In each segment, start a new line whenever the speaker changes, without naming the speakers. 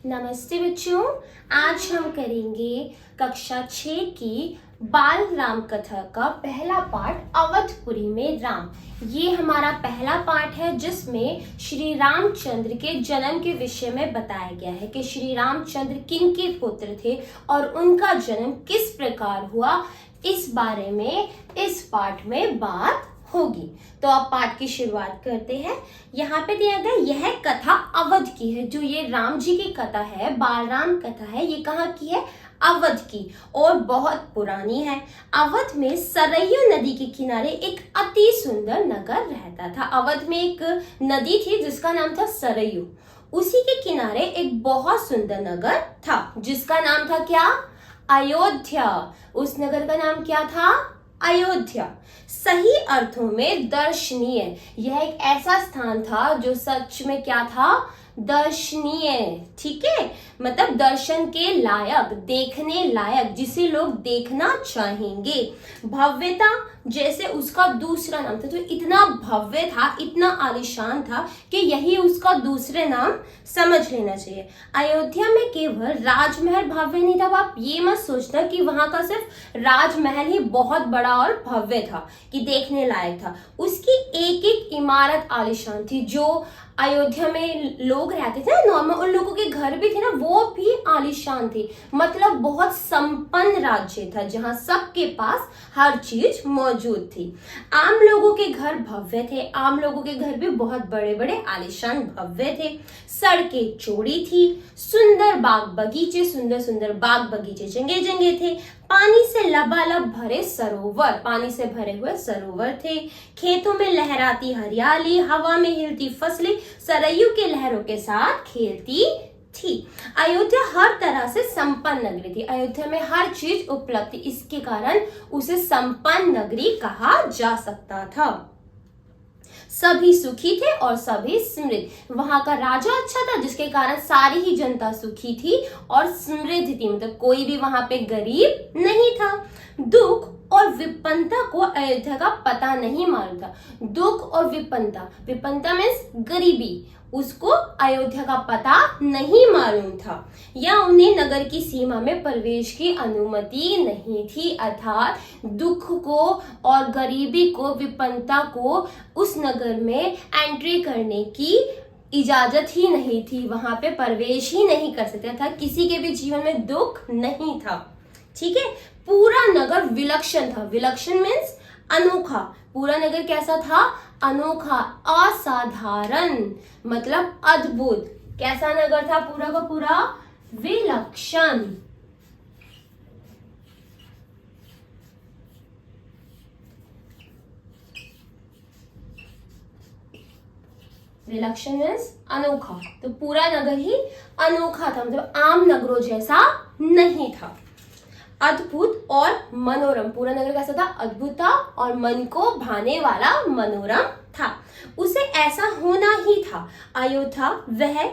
नमस्ते बच्चों, आज हम करेंगे कक्षा 6 की बाल राम कथा का पहला पाठ अवधपुरी में राम। ये हमारा पहला पाठ है जिसमें श्री रामचंद्र के जन्म के विषय में बताया गया है कि श्री रामचंद्र किन के पुत्र थे और उनका जन्म किस प्रकार हुआ। इस बारे में इस पाठ में बात होगी। तो अब पाठ की शुरुआत करते हैं। यहाँ पे दिया गया यह कथा अवध की है। जो ये राम जी की कथा है, बाल राम कथा है, ये कहाँ की है? अवध की, और बहुत पुरानी है। अवध में सरयू नदी के किनारे एक अति सुंदर नगर रहता था। अवध में एक नदी थी जिसका नाम था सरयू। उसी के किनारे एक बहुत सुंदर नगर था जिसका नाम था क्या? अयोध्या। उस नगर का नाम क्या था? अयोध्या। सही अर्थों में दर्शनीय। यह एक ऐसा स्थान था जो सच में क्या था? दर्शनीय। ठीक है, मतलब दर्शन के लायक, देखने लायक, जिसे लोग देखना चाहेंगे। भव्यता जैसे उसका दूसरा नाम था, तो इतना भव्य था, इतना आलीशान था कि यही उसका दूसरे नाम समझ लेना चाहिए। अयोध्या में केवल राजमहल भव्य नहीं था। आप ये मत सोचना कि वहां का सिर्फ राजमहल ही बहुत बड़ा और भव्य था कि देखने लायक था। उसकी एक एक इमारत आलीशान थी। जो अयोध्या में लोग रहते थे ना, नॉर्मल, उन लोगों के घर भी थे ना, वो भी आलीशान थे। मतलब बहुत संपन्न राज्य था जहां सबके पास हर चीज मौजूद थी। आम लोगों के घर भव्य थे। आम लोगों के घर भी बहुत बड़े बड़े आलीशान भव्य थे। सड़कें चौड़ी थी। सुंदर बाग बगीचे, सुंदर सुंदर बाग बगीचे जंगे जंगे थे। पानी से लबालब भरे सरोवर, पानी से भरे हुए सरोवर थे। खेतों में लहराती हरियाली, हवा में हिलती फसलें सरयू के लहरों के साथ खेलती थी। अयोध्या हर तरह से संपन्न नगरी थी। अयोध्या में हर चीज उपलब्ध थी। इसके कारण उसे संपन्न नगरी कहा जा सकता था। सभी सुखी थे और सभी समृद्ध। वहां का राजा अच्छा था जिसके कारण सारी ही जनता सुखी थी और समृद्ध थी। मतलब कोई भी वहां पे गरीब नहीं था। दुख और विपन्नता को अयोध्या का पता नहीं मालूम था। दुख और विपन्नता, विपन्नता मीन्स गरीबी, उसको अयोध्या का पता नहीं मालूम था, या उन्हें नगर की सीमा में प्रवेश की अनुमति नहीं थी। अर्थात दुख को और गरीबी को, विपन्नता को उस नगर में एंट्री करने की इजाजत ही नहीं थी। वहां पे प्रवेश ही नहीं कर सकते था। किसी के भी जीवन में दुख नहीं था। ठीक है, पूरा नगर विलक्षण था। विलक्षण मीन्स अनोखा। पूरा नगर कैसा था? अनोखा, असाधारण, मतलब अद्भुत। कैसा नगर था पूरा का पूरा? विलक्षण। विलक्षण मीन्स अनोखा। तो पूरा नगर ही अनोखा था, मतलब आम नगरों जैसा नहीं था। अद्भुत और मनोरम। पूरा नगर कैसा था? अद्भुत था और मन को भाने वाला मनोरम था। उसे ऐसा होना ही था। अयोध्या वह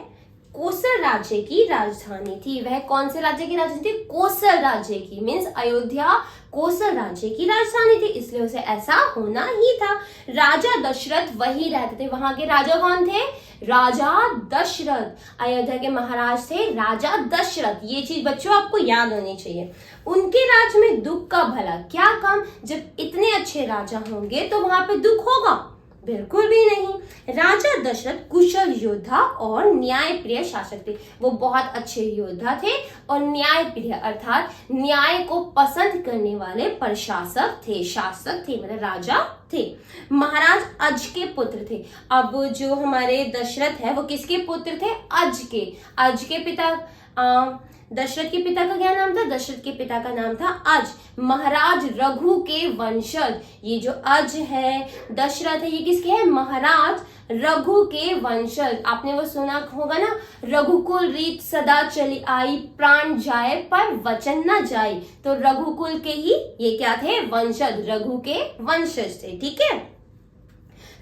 कोसल राज्य की राजधानी थी। वह कौन से राज्य की राजधानी थी? कोसल राज्य की। मीन्स अयोध्या कोसल राज्य की राजधानी थी, इसलिए उसे ऐसा होना ही था। राजा दशरथ वही रहते थे। वहां के राजा कौन थे? राजा दशरथ। अयोध्या के महाराज थे राजा दशरथ। ये चीज बच्चों आपको याद होनी चाहिए। उनके राज्य में दुख का भला क्या काम? जब इतने अच्छे राजा होंगे तो वहां पे दुख होगा? बिल्कुल भी नहीं। राजा दशरथ कुशल योद्धा और न्यायप्रिय शासक थे। वो बहुत अच्छे योद्धा थे और न्यायप्रिय अर्थात न्याय को पसंद करने वाले प्रशासक थे, शासक थे, मतलब राजा थे। महाराज अज के पुत्र थे। अब जो हमारे दशरथ है वो किसके पुत्र थे? अज के। अज के पिता दशरथ के पिता का क्या नाम था? दशरथ के पिता का नाम था अज। महाराज रघु के वंशज। ये जो अज है, दशरथ है, ये किसके है? महाराज रघु के वंशज। आपने वो सुना होगा ना, रघुकुल रीत सदा चली आई, प्राण जाए पर वचन न जाए। तो रघुकुल के ही ये क्या थे? वंशज, रघु के वंशज थे। ठीक है,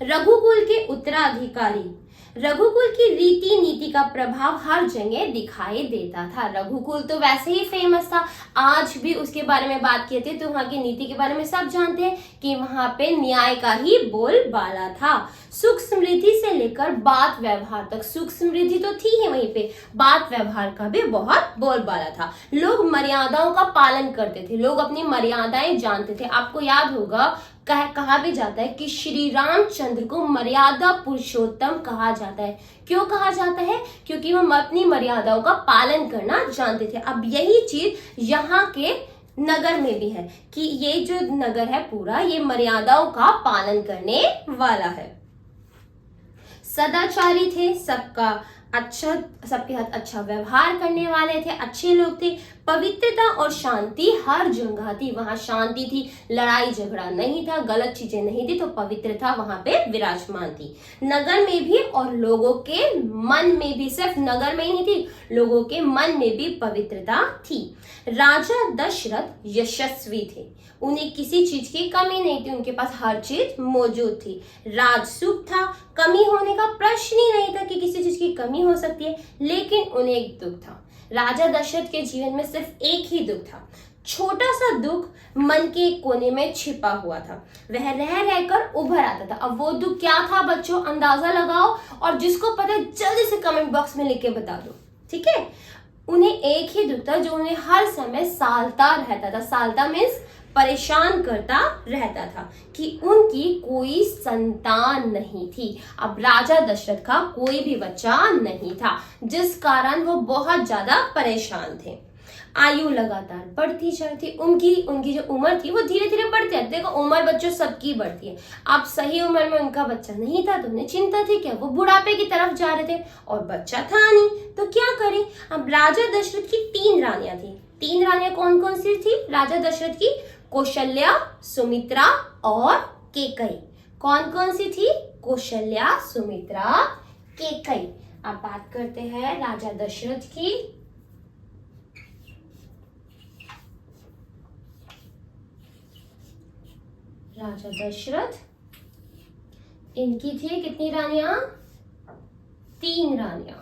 रघुकुल के उत्तराधिकारी रघुकुल की रीति नीति का प्रभाव हर जगह दिखाई देता था। रघुकुल तो वैसे ही फेमस था, आज भी उसके बारे में बात की थी तो वहां की नीति के बारे में सब जानते हैं कि वहां पे न्याय का ही बोलबाला था। सुख समृद्धि से लेकर बात व्यवहार तक, सुख समृद्धि तो थी ही वहीं पे, बात व्यवहार का भी बहुत बोलबाला था। लोग मर्यादाओं का पालन करते थे, लोग अपनी मर्यादाएं जानते थे। आपको याद होगा कहा भी जाता है कि श्री रामचंद्र को मर्यादा पुरुषोत्तम कहा जाता है। क्यों कहा जाता है? क्योंकि वो अपनी मर्यादाओं का पालन करना जानते थे। अब यही चीज यहाँ के नगर में भी है कि ये जो नगर है पूरा, ये मर्यादाओं का पालन करने वाला है। सदाचारी थे, सबके साथ अच्छा व्यवहार करने वाले थे, अच्छे लोग थे। पवित्रता और शांति हर जगह थी, वहां शांति थी, लड़ाई झगड़ा नहीं था, गलत चीजें नहीं थी, तो पवित्रता वहां पे विराजमान थी। नगर में भी और लोगों के मन में भी, सिर्फ नगर में ही नहीं थी, लोगों के मन में भी पवित्रता थी। राजा दशरथ यशस्वी थे, उन्हें किसी चीज की कमी नहीं थी, उनके पास हर चीज मौजूद थी। राजसुख था, कमी होने का प्रश्न ही नहीं था कि किसी चीज की कमी हो सकती है। लेकिन उन्हें एक दुख था, राजा दशरथ के जीवन में सिर्फ एक ही दुख था, छोटा सा दुख मन के कोने में छिपा हुआ था, वह रह रहकर उभर आता था। अब वो दुख क्या था बच्चों, अंदाजा लगाओ, और जिसको पता है जल्दी से कमेंट बॉक्स में लिख के बता दो, ठीक है। उन्हें एक ही दुख था जो उन्हें हर समय सालता रहता था। सालता मीन्स परेशान करता रहता था कि उनकी कोई संतान नहीं थी। अब राजा दशरथ का कोई भी बच्चा नहीं था, जिस कारण वो बहुत ज्यादा परेशान थे। आयु लगातार बढ़ती जाती, उनकी जो उम्र थी वो धीरे धीरे बढ़ती जाती। देखो उम्र बच्चों सबकी बढ़ती है, अब सही उम्र में उनका बच्चा नहीं था तो उन्हें चिंता थी, क्या वो बुढ़ापे की तरफ जा रहे थे और बच्चा था नहीं, तो क्या करें। अब राजा दशरथ की 3 रानियां थी। 3 रानियां कौन कौन सी थी राजा दशरथ की? कौशल्या, सुमित्रा और केकई। कौन कौन सी थी? कौशल्या, सुमित्रा, केकई। अब बात करते हैं राजा दशरथ की। राजा दशरथ, इनकी थी कितनी रानियां? 3 रानियां।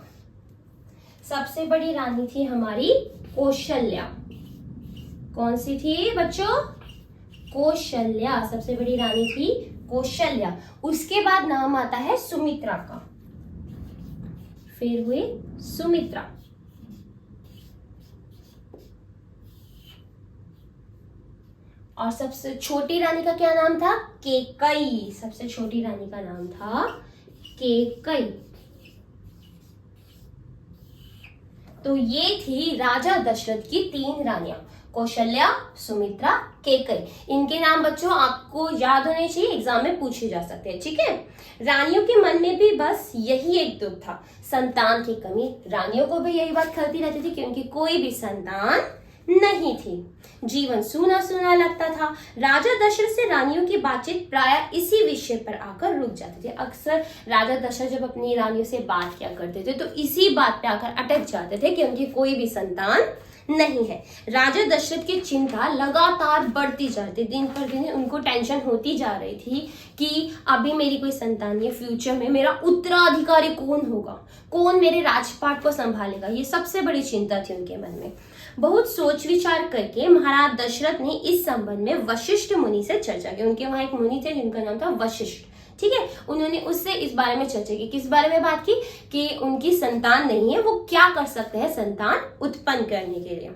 सबसे बड़ी रानी थी हमारी कौशल्या। कौन सी थी बच्चों? कौशल्या, सबसे बड़ी रानी थी कौशल्या। उसके बाद नाम आता है सुमित्रा का, फिर हुई सुमित्रा। और सबसे छोटी रानी का क्या नाम था? केकई। सबसे छोटी रानी का नाम था केकई। तो ये थी राजा दशरथ की 3 रानियां, कौशल्या, सुमित्रा, केकई। इनके नाम बच्चों आपको याद होने चाहिए, एग्जाम में पूछे जा सकते हैं, ठीक है। रानियों के मन में भी बस यही एक दुख था, संतान की कमी। रानियों को भी यही बात खलती रहती थी कि उनकी कोई भी संतान नहीं थी। जीवन सूना सूना लगता था। राजा दशरथ से रानियों की बातचीत प्राय इसी विषय पर आकर रुक जाती थी। अक्सर राजा दशरथ जब अपनी रानियों से बात किया करते थे तो इसी बात पे आकर अटक जाते थे कि उनकी कोई भी संतान नहीं है। राजा दशरथ की चिंता लगातार बढ़ती जाती, दिन पर दिन उनको टेंशन होती जा रही थी कि अभी मेरी कोई संतान नहीं, फ्यूचर में मेरा उत्तराधिकारी कौन होगा, कौन मेरे राजपाट को संभालेगा, ये सबसे बड़ी चिंता थी उनके मन में। बहुत सोच विचार करके महाराज दशरथ ने इस संबंध में वशिष्ठ मुनि से चर्चा की। उनके वहां एक मुनि थे जिनका नाम था वशिष्ठ, ठीक है। उन्होंने उससे इस बारे में चर्चा की। किस बारे में बात की? कि उनकी संतान नहीं है, वो क्या कर सकते हैं संतान उत्पन्न करने के लिए।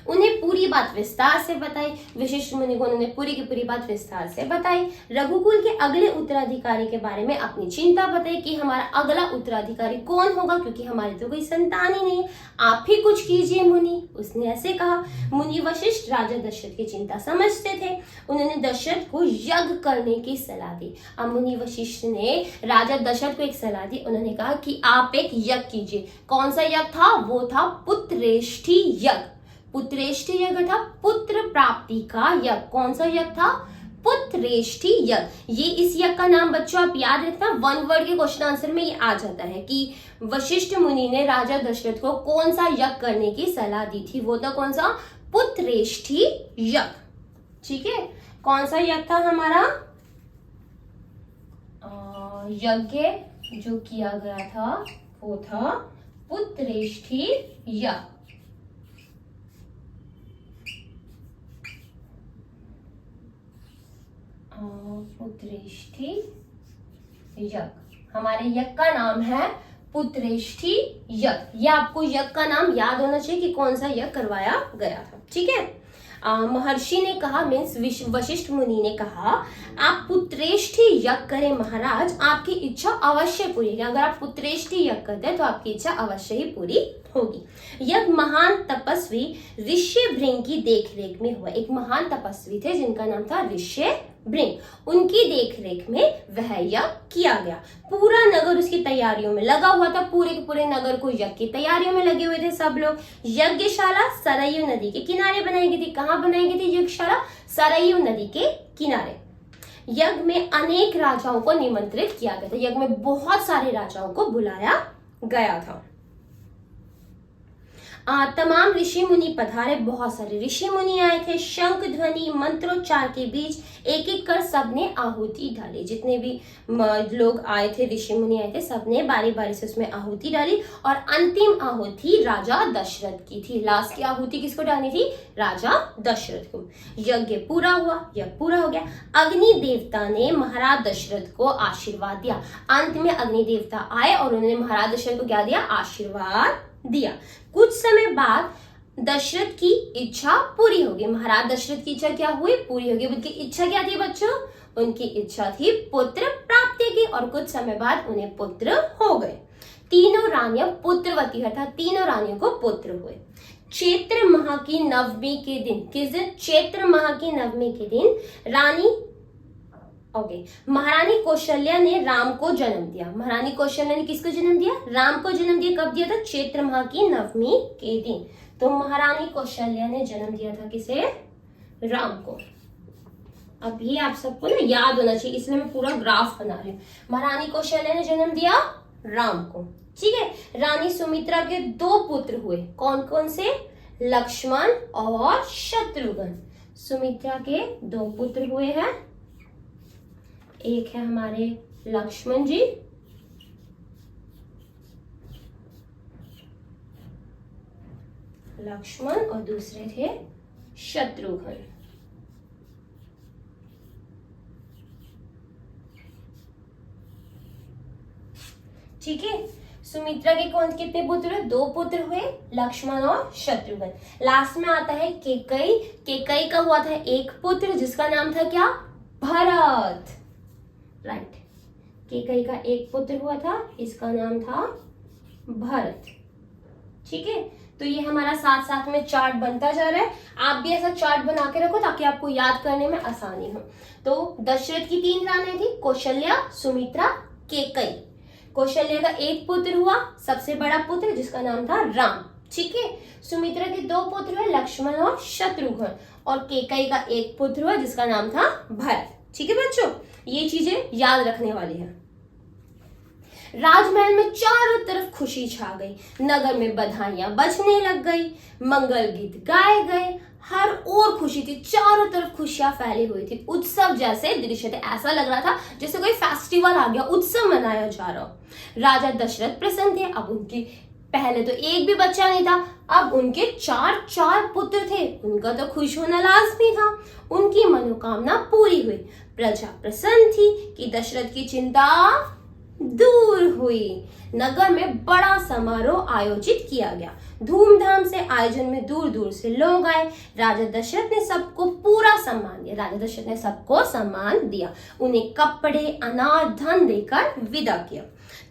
उन्हें पूरी बात विस्तार से बताई। वशिष्ठ मुनि को उन्होंने पूरी की पूरी बात विस्तार से बताई। रघुकुल के अगले उत्तराधिकारी के बारे में अपनी चिंता बताई कि हमारा अगला उत्तराधिकारी कौन होगा, क्योंकि हमारी तो कोई संतान ही नहीं, आप ही कुछ कीजिए मुनि। उसने ऐसे कहा। मुनि वशिष्ठ राजा दशरथ की चिंता समझते थे। उन्होंने दशरथ को यज्ञ करने की सलाह दी। अब मुनि वशिष्ठ ने राजा दशरथ को एक सलाह दी। उन्होंने कहा कि आप एक यज्ञ कीजिए। कौन सा यज्ञ था? वो था पुत्रेष्ठी यज्ञ। पुत्रेष्ठी यज्ञ था पुत्र प्राप्ति का यज्ञ। कौन सा यज्ञ था? पुत्रेष्ठी यज्ञ। ये इस यज्ञ का नाम बच्चों आप याद रखना, 1 वर्ड के क्वेश्चन आंसर में ये आ जाता है कि वशिष्ठ मुनि ने राजा दशरथ को कौन सा यज्ञ करने की सलाह दी थी। वो था कौन सा? पुत्रेष्ठी यज्ञ, ठीक है। कौन सा यज्ञ था हमारा? यज्ञ जो किया गया था वो था पुत्रेष्ठी यज्ञ। पुत्रेष्ठी यज्ञ, हमारे यज्ञ का नाम है पुत्रेष्ठी यज्ञ। ये आपको यज्ञ का नाम याद होना चाहिए कि कौन सा यज्ञ करवाया गया था। ठीक है, महर्षि ने कहा, मीन्स वशिष्ठ मुनि ने कहा, आप पुत्रेष्ठी यज्ञ करें महाराज, आपकी इच्छा अवश्य पूरी होगी। अगर आप पुत्रेष्ठी यज्ञ करते हैं तो आपकी इच्छा अवश्य ही पूरी होगी। यज्ञ महान तपस्वी ऋष्यभृंग की देखरेख में हुआ। एक महान तपस्वी थे जिनका नाम था ऋष्यभृंग, उनकी देखरेख में वह यज्ञ किया गया। पूरा नगर उसकी तैयारियों में लगा हुआ था, पूरे के पूरे नगर को यज्ञ की तैयारियों में लगे हुए थे सब लोग। यज्ञशाला सरयू नदी के किनारे बनाई गई थी। कहाँ बनाई गई थी यज्ञशाला? सरयू नदी के किनारे। यज्ञ में अनेक राजाओं को निमंत्रित किया गया था। यज्ञ में बहुत सारे राजाओं को बुलाया गया था। तमाम ऋषि मुनि पधारे, बहुत सारे ऋषि मुनि आए थे। शंख ध्वनि मंत्रोच्चार के बीच एक एक कर सबने आहुति डाली। जितने भी लोग आए थे, ऋषि मुनि आए थे, सबने बारी बारी से उसमें आहुति डाली। और अंतिम आहुति राजा दशरथ की थी। लास्ट की आहुति किसको डालनी थी? राजा दशरथ को। यज्ञ पूरा हुआ, यज्ञ पूरा हो गया। अग्नि देवता ने महाराज दशरथ को आशीर्वाद दिया। अंत में अग्नि देवता आए और उन्होंने महाराज दशरथ को क्या दिया? आशीर्वाद दिया। कुछ समय बाद दशरथ की इच्छा पूरी होगी। महाराज दशरथ की इच्छा क्या हुई? पूरी होगी। उनकी इच्छा क्या थी बच्चों? उनकी इच्छा थी पुत्र प्राप्ति की, और कुछ समय बाद उन्हें पुत्र हो गए। तीनों रानियां पुत्रवती, अर्थात तीनों रानियों को पुत्र हुए। चैत्र माह की नवमी के दिन, किस दिन? चैत्र माह की नवमी के दिन महारानी कौशल्या ने राम को जन्म दिया। महारानी कौशल्या ने किसको जन्म दिया? राम को जन्म दिया। कब दिया था? चैत्र माह की नवमी के दिन। तो महारानी कौशल्या ने जन्म दिया था किसे? राम को। अब ये आप सबको ना याद होना चाहिए, इसलिए मैं पूरा ग्राफ बना रही हूँ। महारानी कौशल्या ने जन्म दिया राम को। ठीक है, रानी सुमित्रा के 2 पुत्र हुए। कौन कौन से? लक्ष्मण और शत्रुघ्न। सुमित्रा के 2 पुत्र हुए हैं। एक है हमारे लक्ष्मण जी, और दूसरे थे शत्रुघ्न। ठीक है, सुमित्रा के कितने पुत्र हुए? 2 पुत्र हुए, लक्ष्मण और शत्रुघ्न। लास्ट में आता है केकई। केकई का हुआ था 1 पुत्र, जिसका नाम था क्या? भरत। राइट, केकई का 1 पुत्र हुआ था, इसका नाम था भरत। ठीक है, तो ये हमारा साथ साथ में चार्ट बनता जा रहा है। आप भी ऐसा चार्ट बना के रखो ताकि आपको याद करने में आसानी हो। तो दशरथ की 3 रानियां थी, कौशल्या, सुमित्रा, केकई। कौशल्या का 1 पुत्र हुआ, सबसे बड़ा पुत्र, जिसका नाम था राम। ठीक है, सुमित्रा के 2 पुत्र हुए, लक्ष्मण और शत्रुघ्न, और केकई का 1 पुत्र हुआ जिसका नाम था भरत। ठीक है बच्चों, ये चीजें याद रखने वाली है। राजमहल में चारों तरफ खुशी छा गई। नगर में बधाइयां बजने लग गई, मंगल गीत गाए गए, हर ओर खुशी थी, चारों तरफ खुशियां फैली हुई थी। उत्सव जैसे दृश्य थे, ऐसा लग रहा था जैसे कोई फेस्टिवल आ गया, उत्सव मनाया जा रहा हो। राजा दशरथ प्रसन्न थे। अब उनकी पहले तो एक भी बच्चा नहीं था, अब उनके 4 पुत्र थे। उनका तो खुश होना लाजमी था। उनकी मनोकामना पूरी हुई। प्रजा प्रसन्न थी कि दशरथ की चिंता दूर हुई। नगर में बड़ा समारोह आयोजित किया गया। धूमधाम से आयोजन में दूर दूर से लोग आए। राजा दशरथ ने सबको पूरा सम्मान दिया। राजा दशरथ ने सबको सम्मान दिया, उन्हें कपड़े, अनाज, धन देकर विदा किया।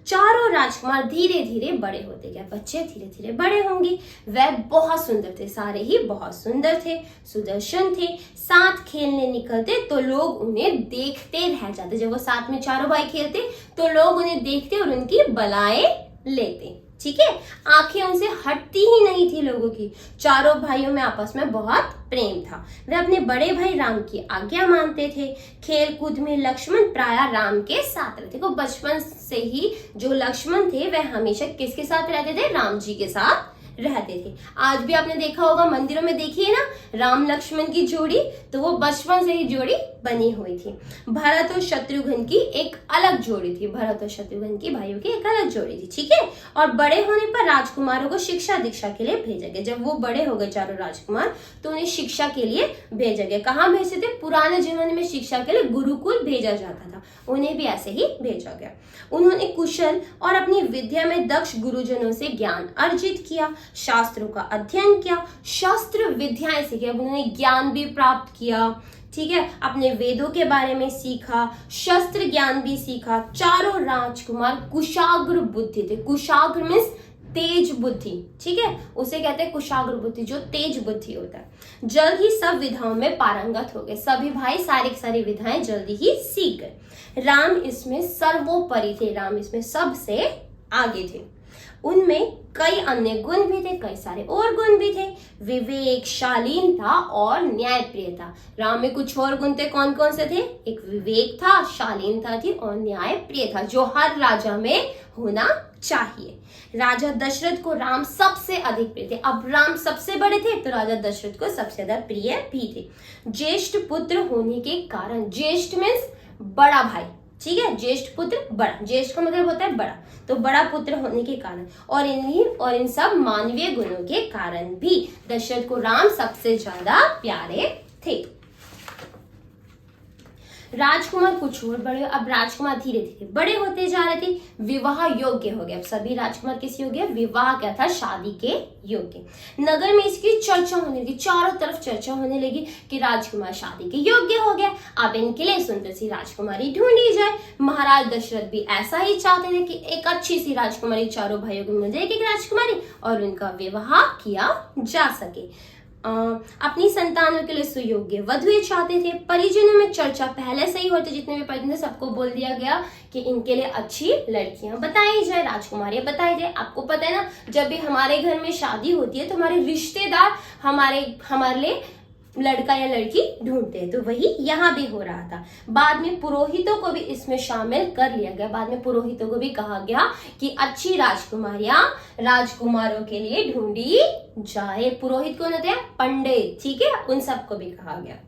चारों राजकुमार धीरे धीरे बड़े होते गए। बच्चे धीरे धीरे बड़े होंगे। वह बहुत सुंदर थे, सारे ही बहुत सुंदर थे, सुदर्शन थे। साथ खेलने निकलते तो लोग उन्हें देखते रह जाते। जब वो साथ में चारों भाई खेलते तो लोग उन्हें देखते और उनकी बलाएं लेते। ठीक है, आंखें उनसे हटती ही नहीं थी लोगों की। चारों भाइयों में आपस में बहुत प्रेम था। वे अपने बड़े भाई राम की आज्ञा मानते थे। खेल कूद में लक्ष्मण प्रायः राम के साथ रहते। बचपन से ही जो लक्ष्मण थे वह हमेशा किसके साथ रहते थे? राम जी के साथ रहते थे। आज भी आपने देखा होगा मंदिरों में, देखिए ना राम लक्ष्मण की जोड़ी, तो वो बचपन से ही जोड़ी बनी हुई थी। भरत और शत्रुघ्न की एक अलग जोड़ी थी, भरत और शत्रुघ्न की भाइयों की एक अलग जोड़ी थी, ठीक है। और बड़े होने पर राजकुमारों को शिक्षा दीक्षा के लिए भेजा गया। जब वो बड़े हो गए चारों राजकुमार, तो उन्हें शिक्षा के लिए भेजा गया। कहाँ भेजते थे? पुराने जमाने में शिक्षा के लिए गुरुकुल भेजा जाता था, उन्हें भी ऐसे ही भेजा गया। उन्होंने कुशल और अपनी विद्या में दक्ष गुरुजनों से ज्ञान अर्जित किया, शास्त्रों का अध्ययन किया, शास्त्र विद्याएं सीखी। अब उन्होंने ज्ञान भी प्राप्त किया, ठीक है, अपने वेदों के बारे में सीखा, शस्त्र ज्ञान भी सीखा। चारों राजकुमार कुशाग्र बुद्धि थे। कुशाग्र मीन्स तेज बुद्धि, ठीक है, उसे कहते हैं कुशाग्र बुद्धि, जो तेज बुद्धि होता है। जल्द ही सब विधाओं में पारंगत हो गए। सभी भाई सारी की सारी विधाएं जल्दी ही सीख गए। राम इसमें सर्वोपरि थे, राम इसमें सबसे आगे थे। उनमें कई अन्य गुण भी थे, कई सारे और गुण भी थे। विवेक, शालीनता और न्यायप्रियता। राम में कुछ और गुण थे, कौन कौन से थे? एक विवेक था, शालीनता थी और न्यायप्रिय था, जो हर राजा में होना चाहिए। राजा दशरथ को राम सबसे अधिक प्रिय थे। अब राम सबसे बड़े थे तो राजा दशरथ को सबसे ज्यादा प्रिय भी थे। ज्येष्ठ पुत्र होने के कारण, ज्येष्ठ मीन्स बड़ा भाई, ठीक है, ज्येष्ठ पुत्र बड़ा, ज्येष्ठ का मतलब होता है बड़ा, तो बड़ा पुत्र होने के कारण और इन सब मानवीय गुणों के कारण भी दशरथ को राम सबसे ज्यादा प्यारे थे। राजकुमार कुछ और बड़े, अब राजकुमार धीरे धीरे बड़े होते जा रहे थे, विवाह योग्य हो गए। अब सभी राजकुमार किस योग्य? विवाह क्या था? शादी के योग्य। नगर में इसकी चर्चा होने लगी, चारों तरफ चर्चा होने लगी कि राजकुमार शादी के योग्य हो गया, अब इनके लिए सुंदर सी राजकुमारी ढूंढी जाए। महाराज दशरथ भी ऐसा ही चाहते थे कि एक अच्छी सी राजकुमारी चारों भाइयों को मिल जाए, एक राजकुमारी, और उनका विवाह किया जा सके। अपनी संतानों के लिए सुयोग्य वधुएं चाहते थे। परिजनों में चर्चा पहले से ही होती, जितने भी परिजन थे सबको बोल दिया गया कि इनके लिए अच्छी लड़कियां बताई जाए, राजकुमारियां बताई जाए। आपको पता है ना, जब भी हमारे घर में शादी होती है तो हमारे रिश्तेदार हमारे लिए लड़का या लड़की ढूंढते हैं, तो वही यहाँ भी हो रहा था। बाद में पुरोहितों को भी इसमें शामिल कर लिया गया। बाद में पुरोहितों को भी कहा गया कि अच्छी राजकुमारियां राजकुमारों के लिए ढूंढी जाए। पुरोहित कौन होते हैं? पंडित, ठीक है, उन सबको भी कहा गया।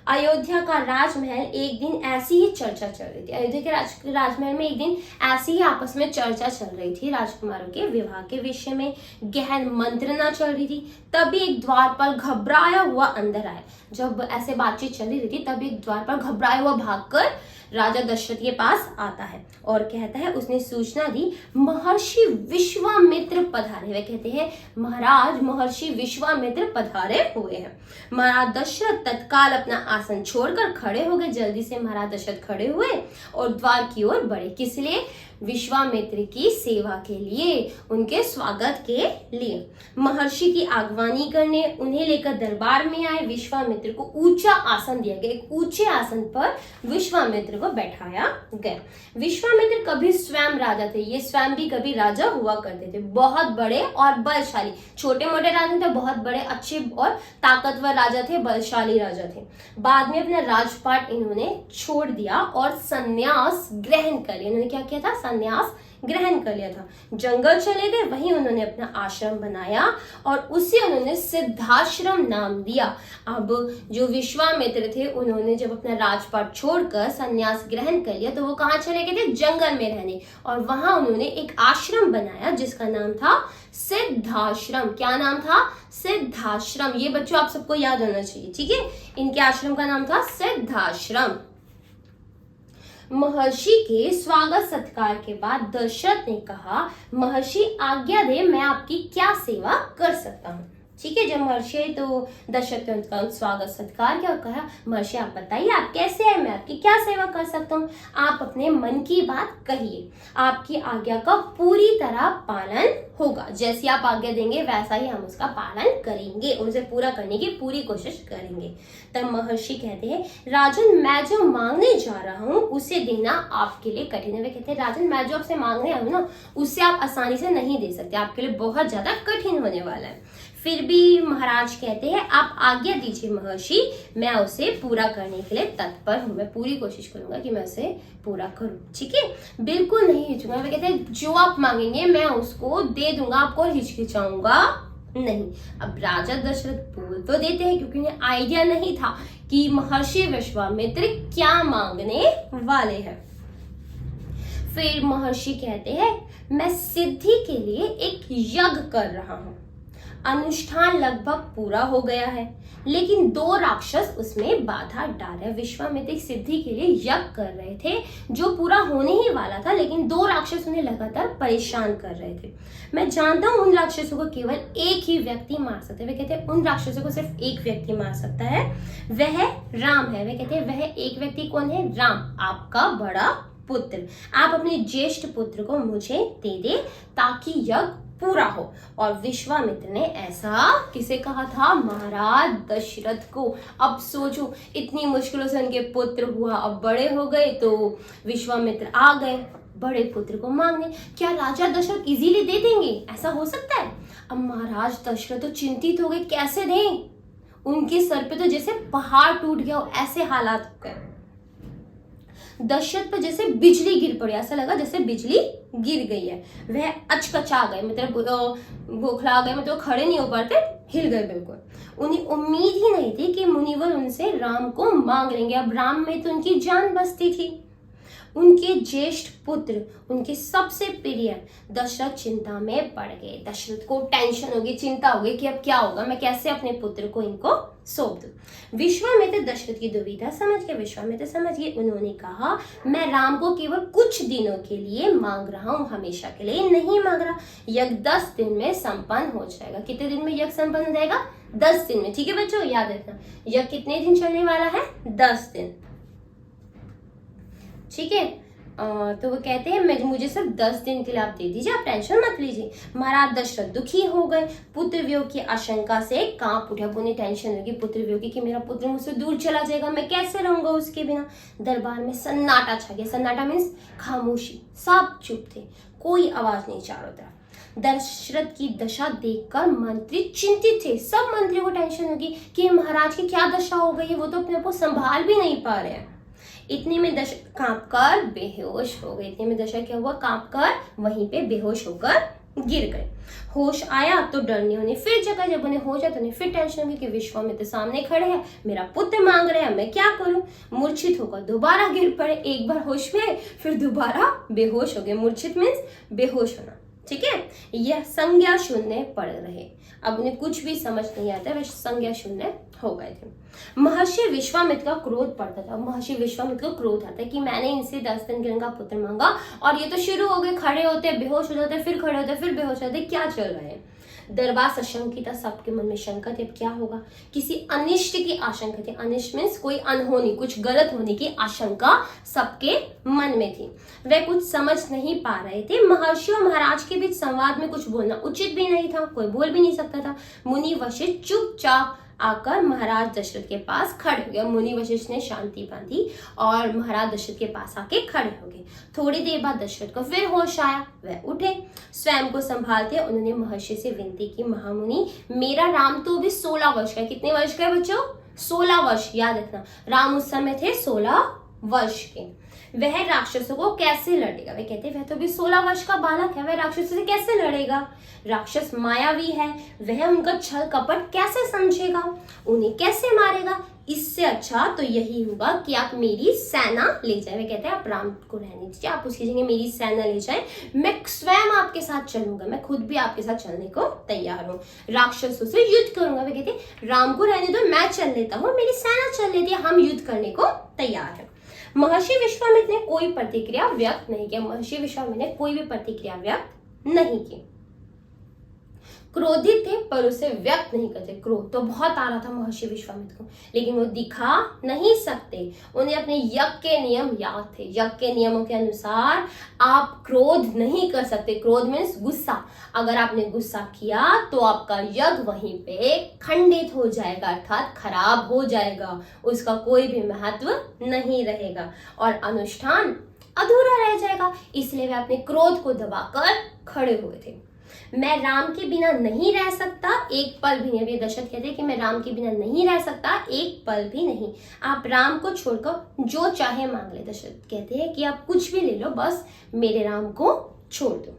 अयोध्या का राजमहल एक दिन ऐसी ही चर्चा चल रही थी। अयोध्या के राजमहल में एक दिन ऐसी ही आपस में चर्चा चल रही थी, राजकुमारों के विवाह के विषय में गहन मंत्रणा चल रही थी। तभी एक द्वारपाल घबराया हुआ अंदर आया। जब ऐसे बातचीत चल रही थी तभी एक द्वारपाल घबराया हुआ भागकर राजा दशरथ के पास आता है और कहता है, उसने सूचना दी, महर्षि विश्वामित्र पधारे हुए। कहते हैं, महाराज महर्षि विश्वामित्र पधारे हुए हैं। महाराज दशरथ तत्काल अपना आसन छोड़कर खड़े हो गए। जल्दी से महाराज दशरथ खड़े हुए और द्वार की ओर बढ़े। किस लिए? विश्वामित्र की सेवा के लिए, उनके स्वागत के लिए। महर्षि की आगवानी करने उन्हें लेकर दरबार में आए। विश्वामित्र को ऊंचा आसन दिया गया। एक ऊंचे आसन पर विश्वामित्र को बैठाया गया। विश्वामित्र कभी स्वयं राजा थे, ये स्वयं भी कभी राजा हुआ करते थे। बहुत बड़े और बलशाली, छोटे मोटे राजा थे, बहुत बड़े अच्छे और ताकतवर राजा थे, बलशाली राजा थे। बाद में अपना राजपाट इन्होंने छोड़ दिया और संन्यास ग्रहण कर लिया। इन्होंने क्या किया था? संन्यास ग्रहण कर लिया था। जंगल चले गए, वहीं उन्होंने अपना आश्रम बनाया और उसे उन्होंने सिद्धाश्रम नाम दिया। अब जो विश्वामित्र थे उन्होंने जब अपना राजपाट छोड़कर संन्यास ग्रहण कर लिया तो वो कहाँ चले गए थे? जंगल में रहने, और वहां उन्होंने एक आश्रम बनाया जिसका नाम था सिद्धाश्रम। क्या नाम था? सिद्धाश्रम। ये बच्चों आप सबको याद होना चाहिए, ठीक है। इनके आश्रम का नाम था सिद्धाश्रम। महर्षि के स्वागत सत्कार के बाद दशरथ ने कहा, महर्षि आज्ञा दे, मैं आपकी क्या सेवा कर सकता हूँ। ठीक है, जब महर्षि आई तो दशरथ ने उनका स्वागत सत्कार किया और कहा, महर्षि आप बताइए आप कैसे हैं, मैं आपकी क्या सेवा कर सकता हूँ। आप अपने मन की बात कहिए, आपकी आज्ञा का पूरी तरह पालन होगा। जैसी आप आज्ञा देंगे वैसा ही हम उसका पालन करेंगे, उसे पूरा करने की पूरी कोशिश करेंगे। तब महर्षि कहते हैं, राजन मैं जो मांगने जा रहा हूँ उसे देना आपके लिए कठिन है। वे कहते हैं, राजन मैं जो आपसे मांगने आऊँ ना उससे आप आसानी से नहीं दे सकते, आपके लिए बहुत ज्यादा कठिन होने वाला है। फिर भी महाराज कहते हैं, आप आज्ञा दीजिए महर्षि, मैं उसे पूरा करने के लिए तत्पर हूँ, मैं पूरी कोशिश करूंगा कि मैं उसे पूरा करूँ। ठीक है, बिल्कुल नहीं हिचकूंगा। वे कहते हैं, जो आप मांगेंगे मैं उसको दे दूंगा, आपको हिचकिचाऊंगा नहीं। अब राजा दशरथ बोल तो देते हैं क्योंकि उन्हें आइडिया नहीं था कि महर्षि विश्वामित्र क्या मांगने वाले हैं। फिर महर्षि कहते हैं मैं सिद्धि के लिए एक यज्ञ कर रहा हूं। अनुष्ठान लगभग पूरा हो गया है, लेकिन दो राक्षस उसमें बाधा डाल रहे। विश्वामित्र सिद्धि के लिए यज्ञ कर रहे थे जो पूरा होने ही वाला था, लेकिन दो राक्षस उन्हें लगातार परेशान कर रहे थे। मैं जानता हूं उन राक्षसों को केवल एक ही व्यक्ति मार सकते हैं। वे कहते हैं उन राक्षसों को सिर्फ एक व्यक्ति मार सकता है, वह राम है। वे कहते हैं वह एक व्यक्ति कौन है? राम, आपका बड़ा पुत्र। आप अपने ज्येष्ठ पुत्र को मुझे दे दे ताकि यज्ञ पूरा हो। और विश्वामित्र ने ऐसा किसे कहा था? महाराज दशरथ को। अब सोचो, इतनी मुश्किलों से उनके पुत्र हुआ, अब बड़े हो गए तो विश्वामित्र आ गए बड़े पुत्र को मांगने। क्या राजा दशरथ इजीली दे देंगे? ऐसा हो सकता है? अब महाराज दशरथ तो चिंतित हो गए, कैसे दें? उनके सर पे तो जैसे पहाड़ टूट गया हो, ऐसे हालात हो गए। दशरथ पर जैसे बिजली गिर पड़ी, ऐसा लगा जैसे बिजली गिर गई है। वह अचकचा गए, मतलब बौखला गए, मतलब खड़े नहीं हो पाते, हिल गए बिल्कुल। उन्हें उम्मीद ही नहीं थी कि मुनिवर उनसे राम को मांग लेंगे। अब राम में तो उनकी जान बसती थी। उनके ज्येष्ठ पुत्र, उनके सबसे प्रिय दशरथ चिंता में पड़ गए। दशरथ को टेंशन होगी, चिंता होगी कि अब क्या होगा, मैं कैसे अपने पुत्र को इनको सौंप दूं। विश्वामित्र दशरथ की दुविधा समझ गए। विश्वामित्र समझ गए। उन्होंने कहा मैं राम को केवल कुछ दिनों के लिए मांग रहा हूं, हमेशा के लिए नहीं मांग रहा। यज्ञ 10 दिन में संपन्न हो जाएगा। कितने दिन में यज्ञ संपन्न हो जाएगा? 10 दिन में। ठीक है बच्चों, याद रखना यज्ञ कितने दिन चलने वाला है? 10 दिन। ठीक है। तो वो कहते हैं मुझे सिर्फ 10 दिन के लिए आप दे दीजिए, आप टेंशन मत लीजिए। महाराज दशरथ दुखी हो गए। पुत्र वियोग की आशंका से कांप उठे। अब उन्हें टेंशन होगी पुत्र वियोग की कि मेरा पुत्र मुझसे दूर चला जाएगा, मैं कैसे रहूंगा उसके बिना। दरबार में सन्नाटा छा गया। सन्नाटा मीन्स खामोशी, सब चुप थे, कोई आवाज नहीं चारों तरफ। दशरथ की दशा देखकर मंत्री चिंतित थे। सब मंत्रियों को टेंशन होगी कि महाराज की क्या दशा हो गई है, वो तो अपने आप को संभाल भी नहीं पा रहे हैं। इतने में दशरथ कांपकर बेहोश हो गए। इतने में दशरथ क्या हुआ? कांपकर वहीं पे बेहोश होकर गिर गए। होश आया तो डरने उन्हें फिर जगह। जब उन्हें हो जाए तो उन्हें फिर टेंशन होगी कि विश्वामित्र सामने खड़े हैं, मेरा पुत्र मांग रहे हैं, मैं क्या करूं। मूर्छित होकर दोबारा गिर पड़े। एक बार होश में, फिर दोबारा बेहोश हो गए। मूर्छित मीन्स बेहोश होना। ठीक है। यह संज्ञा शून्य पड़ रहे। अब उन्हें कुछ भी समझ नहीं आता, वे संज्ञा शून्य हो गए थे। महर्षि विश्वामित्र का क्रोध पड़ता था। महर्षि विश्वामित्र को क्रोध आता है कि मैंने इनसे 10 दिन के का पुत्र मांगा और ये तो शुरू हो गए, खड़े होते, बेहोश हो जाते, फिर खड़े होते, फिर बेहोश हो जाते, क्या चल रहा है। दरबार सशंकित था, सबके मन में शंका थी, अब क्या होगा। किसी अनिष्ट की आशंका थी। अनिष्ट मीन्स कोई अनहोनी, कुछ गलत होने की आशंका सबके मन में थी। वे कुछ समझ नहीं पा रहे थे। महर्षि और महाराज के बीच संवाद में कुछ बोलना उचित भी नहीं था, कोई बोल भी नहीं सकता था। मुनि वशिष्ठ चुपचाप आकर महाराज दशरथ के पास खड़े हो गए। मुनि वशिष्ठ ने शांति बांधी और महाराज दशरथ के पास आके खड़े हो गए। थोड़ी देर बाद दशरथ को फिर होश आया, वह उठे। स्वयं को संभालते उन्होंने महर्षि से विनती की, महामुनि मेरा राम तो अभी 16 वर्ष का है। कितने वर्ष का है बच्चों? 16 वर्ष। याद रखना, राम उस समय थे 16 वर्ष के। वह राक्षसों को कैसे लड़ेगा? वे कहते वह तो अभी 16 वर्ष का बालक है, वह राक्षसों से कैसे लड़ेगा। राक्षस मायावी है, वह उनका छल कपट कैसे समझेगा, उन्हें कैसे मारेगा। इससे अच्छा तो यही होगा कि आप मेरी सेना ले जाए। वे कहते हैं आप राम को रहने दीजिए, आप उसकी जगह मेरी सेना ले जाए, मैं स्वयं आपके साथ चलूंगा, मैं खुद भी आपके साथ चलने को तैयार हूँ, राक्षसों से युद्ध करूंगा। वे कहते राम को रहने दो, मैं चल लेता हूँ, मेरी सेना चल लेती है, हम युद्ध करने को तैयार है। महर्षि विश्वामित्र ने कोई प्रतिक्रिया व्यक्त नहीं किया। महर्षि विश्वामित्र ने कोई भी प्रतिक्रिया व्यक्त नहीं की। क्रोधित थे पर उसे व्यक्त नहीं करते। क्रोध तो बहुत आ रहा था महर्षि विश्वामित्र को, लेकिन वो दिखा नहीं सकते। उन्हें अपने यज्ञ के नियम याद थे। यज्ञ के नियमों के अनुसार आप क्रोध नहीं कर सकते। क्रोध मीन्स गुस्सा। अगर आपने गुस्सा किया तो आपका यज्ञ वहीं पे खंडित हो जाएगा, अर्थात खराब हो जाएगा, उसका कोई भी महत्व नहीं रहेगा और अनुष्ठान अधूरा रह जाएगा। इसलिए वे अपने क्रोध को दबाकर खड़े हुए थे। मैं राम के बिना नहीं रह सकता एक पल भी नहीं। अभी दशरथ कहते हैं कि मैं राम के बिना नहीं रह सकता एक पल भी नहीं। आप राम को छोड़कर जो चाहे मांग ले। दशरथ कहते हैं कि आप कुछ भी ले लो, बस मेरे राम को छोड़ दो।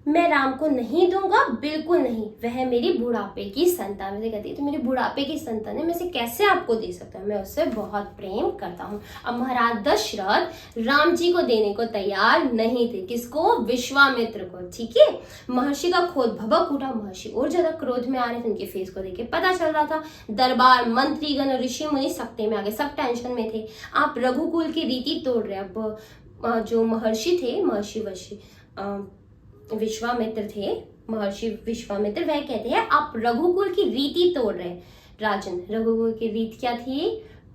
मैं राम को नहीं दूंगा, बिल्कुल नहीं, वह मेरी बुढ़ापे की संतान है। कहती है तो मेरी बुढ़ापे की संतान है, मैं इसे कैसे आपको दे सकता हूँ, मैं उससे बहुत प्रेम करता हूँ। अब महाराज दशरथ राम जी को देने को तैयार नहीं थे। किसको? विश्वामित्र को। ठीक है, महर्षि का क्रोध भभक उठा, महर्षि और ज्यादा क्रोध में आ रहे थे, उनके फेस को देख के पता चल रहा था। दरबार, मंत्रीगण, ऋषि मुनि सकते में आ गए, सब टेंशन में थे। आप रघुकुल की रीति तोड़ रहे। अब जो महर्षि थे, विश्वामित्र थे, महर्षि विश्वामित्र, वह कहते हैं आप रघुकुल की रीति तोड़ रहे। राजन, रघुकुल की रीत क्या थी?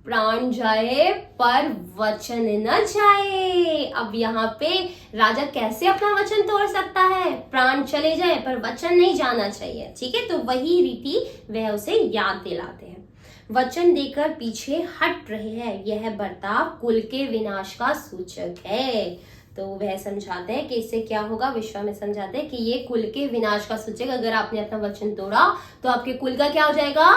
प्राण जाए पर वचन न जाए। अब यहाँ पे राजा कैसे अपना वचन तोड़ सकता है? प्राण चले जाए पर वचन नहीं जाना चाहिए। ठीक है, तो वही रीति वह उसे याद दिलाते हैं। वचन देकर पीछे हट रहे हैं, यह बर्ताव कुल के विनाश का सूचक है। तो वह समझाते हैं कि इससे क्या होगा। विश्वामित्र समझाते हैं कि ये कुल के विनाश का सूचक, अगर आपने अपना वचन तोड़ा तो आपके कुल का क्या हो जाएगा?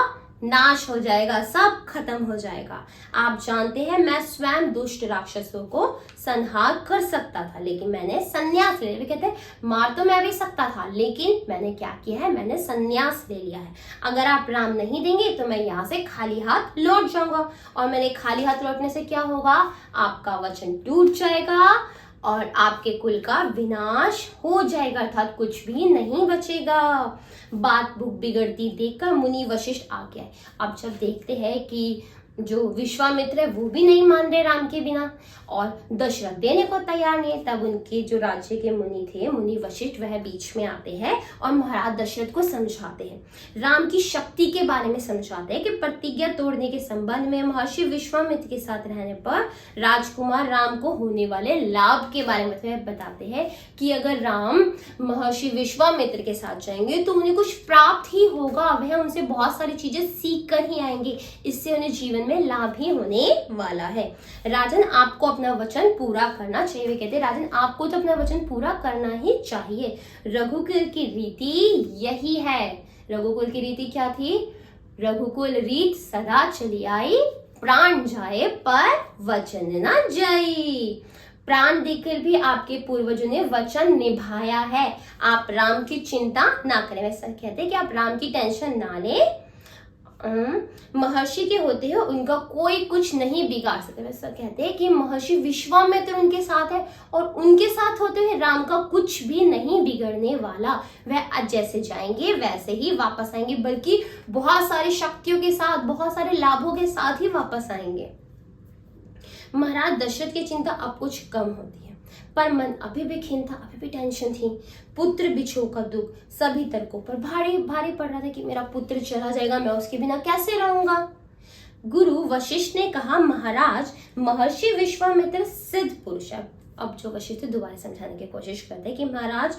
नाश हो जाएगा, सब खत्म हो जाएगा। आप जानते हैं मैं स्वयं दुष्ट राक्षसों को संहार कर सकता था, लेकिन मैंने संन्यास ले लिया। कहते हैं मार तो मैं भी सकता था, लेकिन मैंने क्या किया है? मैंने संन्यास ले लिया है। अगर आप राम नहीं देंगे तो मैं यहाँ से खाली हाथ लौट जाऊंगा, और मैंने खाली हाथ लौटने से क्या होगा? आपका वचन टूट जाएगा और आपके कुल का विनाश हो जाएगा, अर्थात कुछ भी नहीं बचेगा। बात बिगड़ती देखकर मुनि वशिष्ठ आ गया। अब जब देखते हैं कि जो विश्वामित्र है वो भी नहीं मान रहे राम के बिना, और दशरथ देने को तैयार नहीं है, तब उनके जो राज्य के मुनि थे, मुनि वशिष्ठ, वह बीच में आते हैं और महाराज दशरथ को समझाते हैं, राम की शक्ति के बारे में समझाते हैं कि प्रतिज्ञा तोड़ने के संबंध में महर्षि विश्वामित्र के साथ रहने पर राजकुमार राम को होने वाले लाभ के बारे में बताते हैं कि अगर राम महर्षि विश्वामित्र के साथ जाएंगे तो उन्हें कुछ प्राप्त ही होगा, वह उनसे बहुत सारी चीजें सीख कर ही आएंगे, इससे उन्हें जीवन में लाभ ही होने वाला है। राजन, आपको अपना वचन पूरा करना चाहिए। वे कहते हैं राजन, आपको तो अपना वचन पूरा करना ही चाहिए। रघुकुल की रीति यही है। रघुकुल की रीति क्या थी? रघुकुल रीत सदा चली आई, प्राण जाए पर वचन न जाए। प्राण देकर भी आपके पूर्वजों ने वचन निभाया है। आप राम की चिंता ना करें। वैसा कहते हैं कि आप राम की टेंशन ना लें। महर्षि के होते हैं उनका कोई कुछ नहीं बिगाड़ सकता। वैसा कहते हैं कि महर्षि विश्वामित्र उनके साथ है और उनके साथ होते हुए राम का कुछ भी नहीं बिगड़ने वाला। वह जैसे जाएंगे वैसे ही वापस आएंगे, बल्कि बहुत सारी शक्तियों के साथ, बहुत सारे लाभों के साथ ही वापस आएंगे। महाराज दशरथ की चिंता अब कुछ कम होती है, पर मन अभी भी खिन्न था, अभी भी टेंशन थी। पुत्र बिछो का दुख सभी तर्कों पर भारी भारी पड़ रहा था कि मेरा पुत्र चला जाएगा, मैं उसके बिना कैसे रहूंगा। गुरु वशिष्ठ ने कहा, महाराज महर्षि विश्वामित्र सिद्ध पुरुष है। अब जो वशिष्ठ दोबारा समझाने की कोशिश करते हैं कि महाराज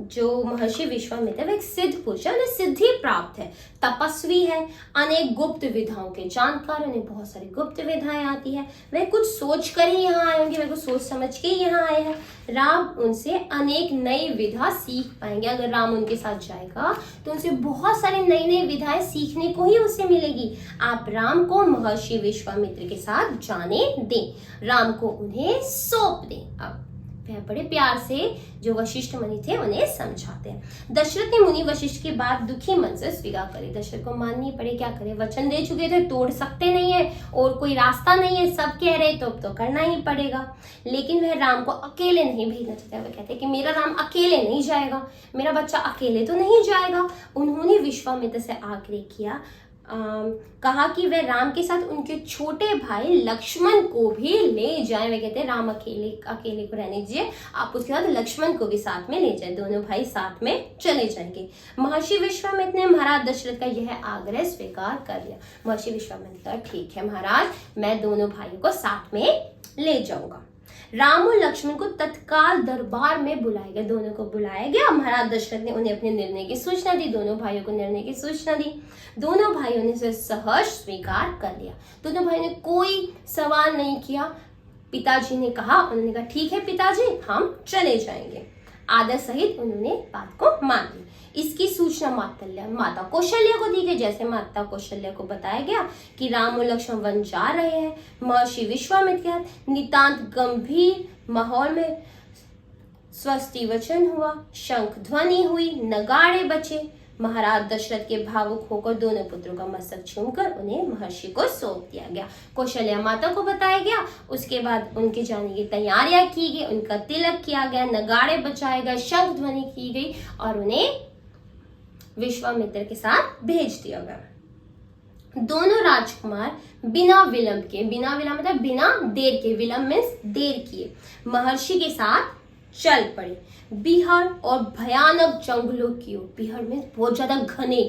जो महर्षि विश्वामित्र वो एक सिद्ध पुरुष है, उन्हें सिद्धि प्राप्त है, तपस्वी है, अनेक गुप्त विधाओं के जानकार, उन्हें बहुत सारी गुप्त विधाएं आती है। वे कुछ सोच कर ही यहाँ आए होंगे, वे कुछ सोच समझ के ही यहाँ आए हैं। राम उनसे अनेक नई विधा सीख पाएंगे। अगर राम उनके साथ जाएगा तो उनसे बहुत सारी नई नई विधाएं सीखने को ही उससे मिलेगी। आप राम को महर्षि विश्वामित्र के साथ जाने दें, राम को उन्हें सौंप दें। अब वह बड़े प्यार से जो वशिष्ठ मुनि थे उन्हें समझाते हैं। दशरथ ने मुनि वशिष्ठ की बात दुखी मन से स्वीकार करी। दशरथ को माननी पड़े, क्या करे, वचन दे चुके थे, तोड़ सकते नहीं है और कोई रास्ता नहीं है, सब कह रहे तो करना ही पड़ेगा। लेकिन वह राम को अकेले नहीं भेजना चाहते। वह कहते कि मेरा राम अकेले नहीं जाएगा, मेरा बच्चा अकेले तो नहीं जाएगा। उन्होंने विश्वामित्र से आग्रह किया, कहा कि वह राम के साथ उनके छोटे भाई लक्ष्मण को भी ले जाएं। वे कहते हैं राम अकेले को रहने दीजिए, आप उसके साथ लक्ष्मण को भी साथ में ले जाएं, दोनों भाई साथ में चले जाएंगे। महर्षि विश्वामित्र ने महाराज दशरथ का यह आग्रह स्वीकार कर लिया। महर्षि विश्वामित्र कहा, ठीक है महाराज, मैं दोनों भाइयों को साथ में ले जाऊंगा। राम और लक्ष्मण को तत्काल दरबार में बुलाया गया, दोनों को बुलाया गया। महाराज दशरथ ने उन्हें अपने निर्णय की सूचना दी, दोनों भाइयों को निर्णय की सूचना दी। दोनों भाइयों ने इसे सहर्ष स्वीकार कर लिया। दोनों भाइयों ने कोई सवाल नहीं किया। पिताजी ने कहा, उन्होंने कहा ठीक है पिताजी, हम चले जाएंगे। आदर सहित उन्होंने बात को मान ली। इसकी सूचना माता कौशल्या को दी गई। जैसे माता कौशल्या को बताया गया कि राम और लक्ष्मण वन जा रहे हैं, महर्षि विश्वामित्र नितांत गंभीर माहौल में स्वस्ति वचन हुआ, शंख ध्वनि हुई, नगाड़े बचे। महाराज दशरथ के भावुक होकर दोनों पुत्रों का मस्तक छूकर उन्हें महर्षि को सौंप दिया गया। कौशल्या माता को बताया गया। उसके बाद उनके जाने की तैयारियां की गई, उनका तिलक किया गया, नगाड़े बजाए गए, शंख ध्वनि की गई और उन्हें विश्वामित्र के साथ भेज दिया गया। दोनों राजकुमार बिना विलंब के, बिना विलंब मतलब बिना देर के, विलंब मीन्स देर किए, महर्षि के साथ चल पड़े बिहार और भयानक जंगलों की ओर। बिहार में बहुत ज्यादा घने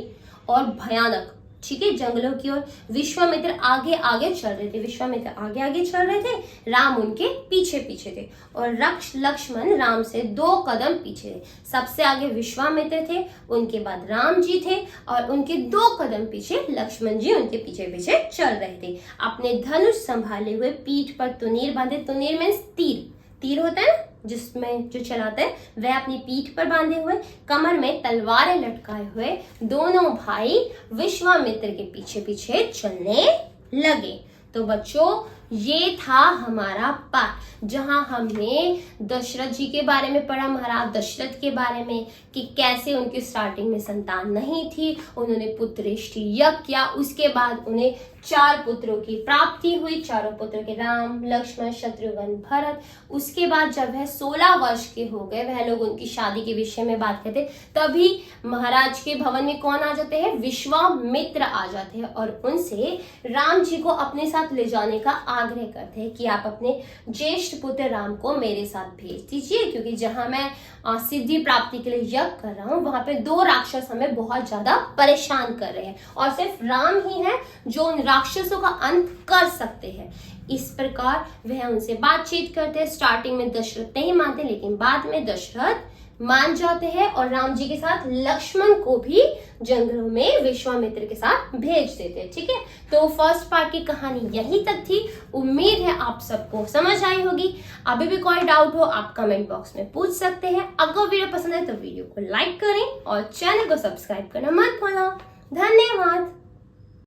और भयानक, ठीक है, जंगलों की ओर। विश्वामित्र आगे आगे चल रहे थे, विश्वामित्र आगे आगे चल रहे थे, राम उनके पीछे पीछे थे और लक्ष्मण राम से 2 कदम पीछे थे। सबसे आगे विश्वामित्र थे, उनके बाद राम जी थे और उनके 2 कदम पीछे लक्ष्मण जी उनके पीछे पीछे चल रहे थे। अपने धनुष संभाले हुए, पीठ पर तुनीर बांधे, तुनीर मीन्स तीर, तीर होता है जिसमें जो चलाते हैं, वह अपनी पीठ पर बांधे हुए, कमर में तलवारें लटकाए हुए दोनों भाई विश्वामित्र के पीछे पीछे चलने लगे। तो बच्चों ये था हमारा पाठ, जहां हमने दशरथ जी के बारे में पढ़ा, महाराज दशरथ के बारे में, कि कैसे उनकी स्टार्टिंग में संतान नहीं थी, उन्होंने पुत्रेष्टि यज्ञ किया, उसके बाद उन्हें 4 पुत्रों की प्राप्ति हुई, चारों पुत्र के राम, लक्ष्मण, शत्रुघ्न, भरत। उसके बाद जब वह 16 वर्ष के हो गए, वह लोग उनकी शादी के विषय में बात करते, तभी महाराज के भवन में कौन आ जाते हैं, विश्वामित्र आ जाते हैं और उनसे राम जी को अपने साथ ले जाने का आग्रह करते हैं कि आप अपने ज्येष्ठ पुत्र राम को मेरे साथ भेज दीजिए, क्योंकि जहां मैं सिद्धि प्राप्ति के लिए यज्ञ कर रहा हूँ, वहां पे 2 राक्षस हमें बहुत ज्यादा परेशान कर रहे हैं और सिर्फ राम ही है जो उन राक्षसों का अंत कर सकते हैं। इस प्रकार वह उनसे बातचीत करते हैं। स्टार्टिंग में दशरथ नहीं मानते, लेकिन बाद में दशरथ मान जाते हैं और राम जी के साथ लक्ष्मण को भी जंगलों में विश्वामित्र के साथ भेज देते हैं। ठीक है, तो फर्स्ट पार्ट की कहानी यहीं तक थी। उम्मीद है आप सबको समझ आई होगी। अभी भी कोई डाउट हो आप कमेंट बॉक्स में पूछ सकते हैं। अगर वीडियो पसंद है तो वीडियो को लाइक करें और चैनल को सब्सक्राइब करना मत भूलना। धन्यवाद।